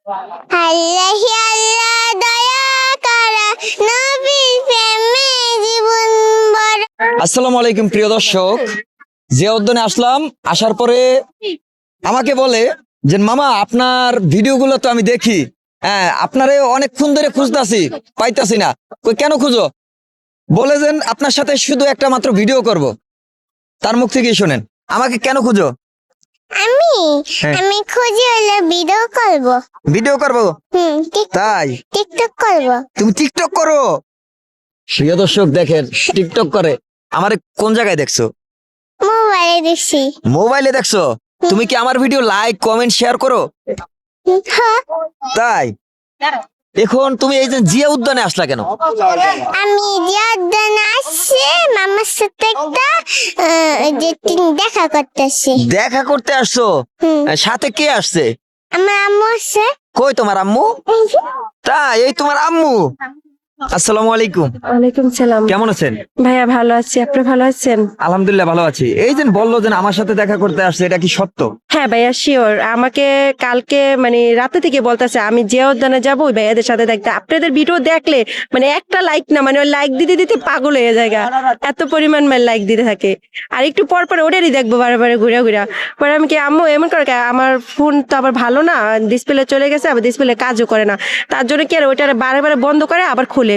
আল্লাহি আল্লাহ দয়া করা নবীর প্রেমে জীবন বড়। আসসালামু আলাইকুম প্রিয় দর্শক, জিয়া উদ্যানে আসলাম। আসার পরে আমাকে বলে যে মামা আপনার ভিডিওগুলো তো আমি দেখি, হ্যাঁ আপনারে অনেকক্ষণ ধরে খুঁজতাছি, পাইতাছি না। কই কেন খুঁজো? বলে যে আপনার সাথে শুধু একটা মাত্র ভিডিও করব। তার মুখ থেকেই শোনেন, আমাকে কেন খুঁজো? আমি হ্যাঁ। আমি খুঁজে হলে ভিডিও করব। ভিডিও করবো? তাই টিকটক করব। তুমি টিকটক করো? প্রিয় দর্শক দেখেন, টিকটক করে। আমারে কোন জায়গায় দেখছো? মোবাইলে দেখছি। মোবাইলে দেখছো? তুমি কি আমার ভিডিও লাইক কমেন্ট শেয়ার করো? হ্যাঁ, তাই এখন তুমি এই যে জিয়া উদ্যানে আসলা কেন? আমি জিয়াউদ্দিন আসছে মামার সাথে একটা দেখা করতেছি। দেখা করতে আসছো? সাথে কে আসছে? আমার আম্মু আছে। কই তোমার আম্মু? তাই এই তোমার আম্মু। আসসালামু আলাইকুম। ওয়ালাইকুম সালাম। কেমন আছেন? ভাইয়া ভালো আছি, আপনি ভালো আছেন? আলহামদুলিল্লাহ ভালো আছি। এই যে বললো যে আমার সাথে দেখা করতে আসছে, এটা কি সত্য? হ্যাঁ ভাইয়া শিওর। আমাকে কালকে মানে রাতে থেকে বলতেছে আমি জিয়া উদ্যানে যাবো ওই ভাইয়াদের সাথে দেখতে। আপনাদের ভিডিও দেখলে মানে একটা লাইক না, মানে লাইক দিতে দিতে পাগল হয়ে যায়, এত পরিমাণ মানে লাইক দিতে থাকে। আর একটু পর পর ওটারই দেখবো বারে বারে ঘুরে ঘুরে। পরে আমি কি আম্মু এমন করে আমার ফোন তো আবার ভালো না, ডিসপ্লে চলে গেছে, আবার ডিসপ্লে কাজও করে না। তার জন্য কি আর ওইটা বারে বারে বন্ধ করে আবার খুলে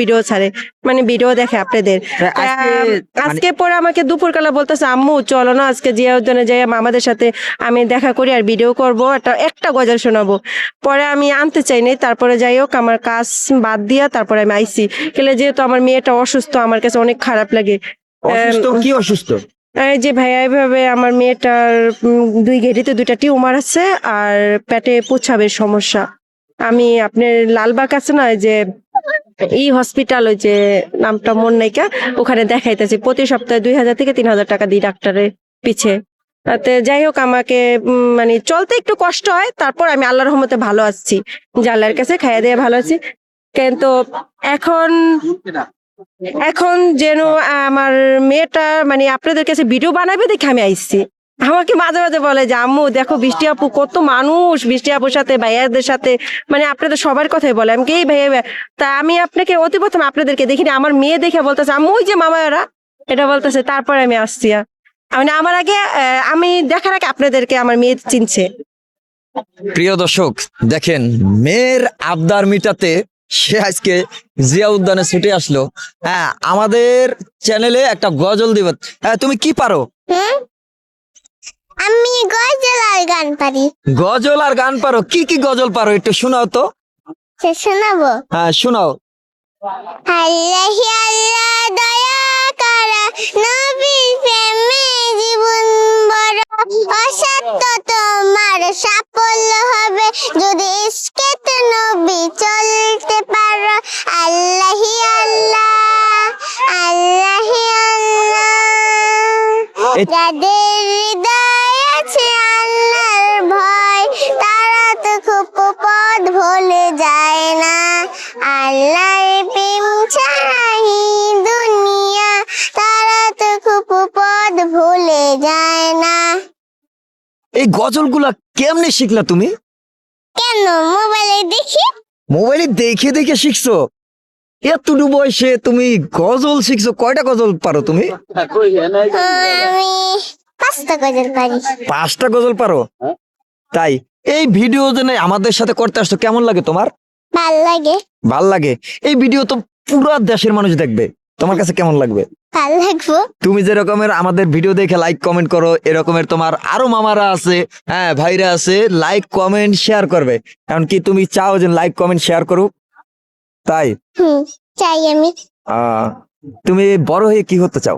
ভিডিও ছাড়ে, মানে ভিডিও দেখে আপনাদের। আজকে পরে আমাকে দুপুরবেলা বলতেছে আম্মু চলো না আজকে জিয়া উদ্যানে যাই আমাদের সাথে, আমি দেখা করি আর ভিডিও করবো, একটা গজল শোনাবো। পরে আমি আনতে চাই নাই, তারপরে যাই হোক আমার কাজ বাদ দিয়া তারপরে আমি আইসি। গেলে যেহেতু আমার মেয়েটা অসুস্থ, আমার কাছে অনেক খারাপ লাগে। অসুস্থ? কি অসুস্থ? এই যে ভাইয়া এইভাবে আমার মেয়েটার 2 গেটিতে 2টা টিউমার আছে আর পেটে প্রস্রাবের সমস্যা। আমি আপনার লালবাগ আছে না, যে এই হসপিটাল, ওই যে নামটা মন নাইকা, ওখানে দেখাইতেছি। প্রতি সপ্তাহে 2000 থেকে 3000 টাকা দিই ডাক্তারের পিছে। তাতে যাই হোক আমাকে মানে চলতে একটু কষ্ট হয়, তারপর আমি আল্লাহর রহমতে ভালো আছি, যে আল্লাহর কাছে খাইয়া দিয়ে ভালো আছি। কিন্তু এখন এখন যেন আমার মেয়েটা মানে আপনাদের কাছে ভিডিও বানাবে দেখে আমি আইসি। আমাকে মাঝে মাঝে বলে যে আম্মু দেখো বৃষ্টি আপু কত মানুষ, বৃষ্টি আপুর সাথে ভাইয়াদের সাথে, মানে আপনাদের সবার কথাই বলে। আমি কি এই ভাইয়া, তা আমি আপনাকে অতি প্রথম আপনাদেরকে দেখিনি, আমার মেয়ে দেখে বলতেছে আম্মু ওই যে মামারা, এটা বলতেছে। তারপরে আমি আসছি, মানে আমার আগে আমি দেখার আগে আপনাদেরকে আমার মেয়ে চিনছে। প্রিয় দর্শক দেখেন, মেয়ের আবদার মিটাতে সে আজকে জিয়া উদ্যানে ছুটে আসলো। হ্যাঁ, আমাদের চ্যানেলে একটা গজল দিব। হ্যাঁ, তুমি কি পারো? আমি গজল আর গান পারি। গজল আর গান পারো? কি কি গজল পারো একটু শোনাও তো। শোনাবো? হ্যাঁ শোনাও। আল্লাহি আল্লাহ দয়া করা নবীর প্রেমে জীবন বড়। অসত্য তোমার সাফল্য হবে যদি ইশকেতে নবী চলতে পারো। আল্লাহি আল্লাহ আল্লাহি আল্লাহ। যাদের হৃদয় আছে আল্লাহর ভয়, তারা তো খুব পথ ভুলে যায় না। আল্লাহর প্রেম ছাড়াই দুনিয়া, তারা তো খুব পথ ভুলে যায় না। এই গজলগুলা কেমনে শিখলা তুমি? কেন? মোবাইলে দেখি। মোবাইলে দেখে দেখে শিখছো? এতটুকু বয়সে তুমি গজল শিখছো? কয়টা গজল পারো তুমি? আমি 5টা গজল পারি। 5টা গজল পারো? তাই এই ভিডিও যে আমাদের সাথে করতে আসছো, কেমন লাগে তোমার? ভাল লাগে। ভাল লাগে? এই ভিডিও তো পুরো দেশের মানুষ দেখবে, তোমার কাছে কেমন লাগবে? ভাল লাগবো। তুমি যে রকমের আমাদের ভিডিও দেখে লাইক কমেন্ট করো, এরকমের তোমার আরো মামারা আছে, হ্যাঁ ভাইরা আছে, লাইক কমেন্ট শেয়ার করবে। কারণ কি তুমি চাও যে লাইক কমেন্ট শেয়ার করুক, তাই চাই আমি। তুমি বড় হয়ে কি হতে চাও?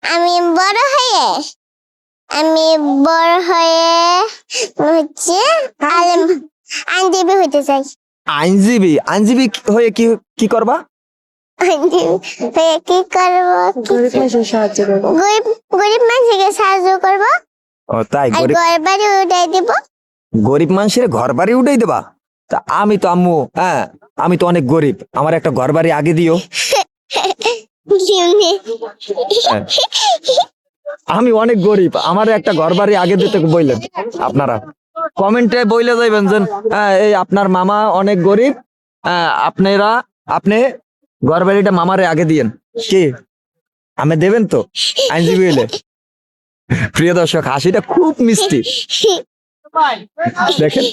আমি বড় হয়ে হচ্ছে আইনজীবী হইতে চাই। আইনজীবী? আইনজীবী হয়ে কি কি করবা? কি করবো? সাহায্য করবো, গরিব মানুষকে সাহায্য করবো। ও তাই? ঘর বাড়ি উঠাই দিব। গরিব মানুষের ঘর বাড়ি উঠাই দেবা? তা আমি তো আম্মু, হ্যাঁ আমি তো অনেক গরিব, আমার একটা ঘর বাড়ি আগে দিও। আমি অনেক গরিব, আমার একটা ঘর বাড়ি আগে দিতে বললেন আপনারা। কমেন্টে বইলে যাইবেন যে এই আপনার মামা অনেক গরিব, আপনি ঘর বাড়িটা মামারে আগে দিয়েন। কি আমি দেবেন তো আইনজীবী হইলে? প্রিয় দর্শক, হাসিটা খুব মিষ্টি, দেখেন।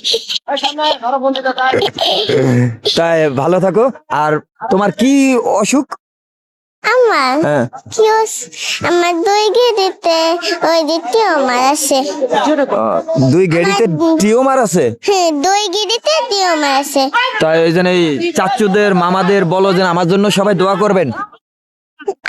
তাই ভালো থাকো। আর তোমার কি অসুখ? আমার হ্যাঁ, কি আমার দুই গেড়িতে ওই যে টিউমার আছে। দুই গেড়িতে টিউমার আছে। হ্যাঁ, দুই গেড়িতে টিউমার আছে। তাই ওই জন্য এই চাচুদের মামাদের বলো যে আমার জন্য সবাই দোয়া করবেন,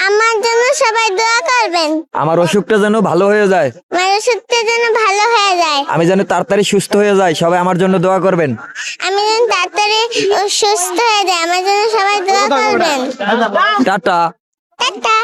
আমার জন্য সবাই দোয়া করবেন, আমার অসুখটা যেন ভালো হয়ে যায়, আমার অসুখটা যেন ভালো হয়ে যায়, আমি যেন তাড়াতাড়ি সুস্থ হয়ে যাই। সবাই আমার জন্য দোয়া করবেন। আমি যেন তাড়াতাড়ি সুস্থ হয়ে যায়, আমার জন্য সবাই দোয়া করবেন। টাটা। টাটা।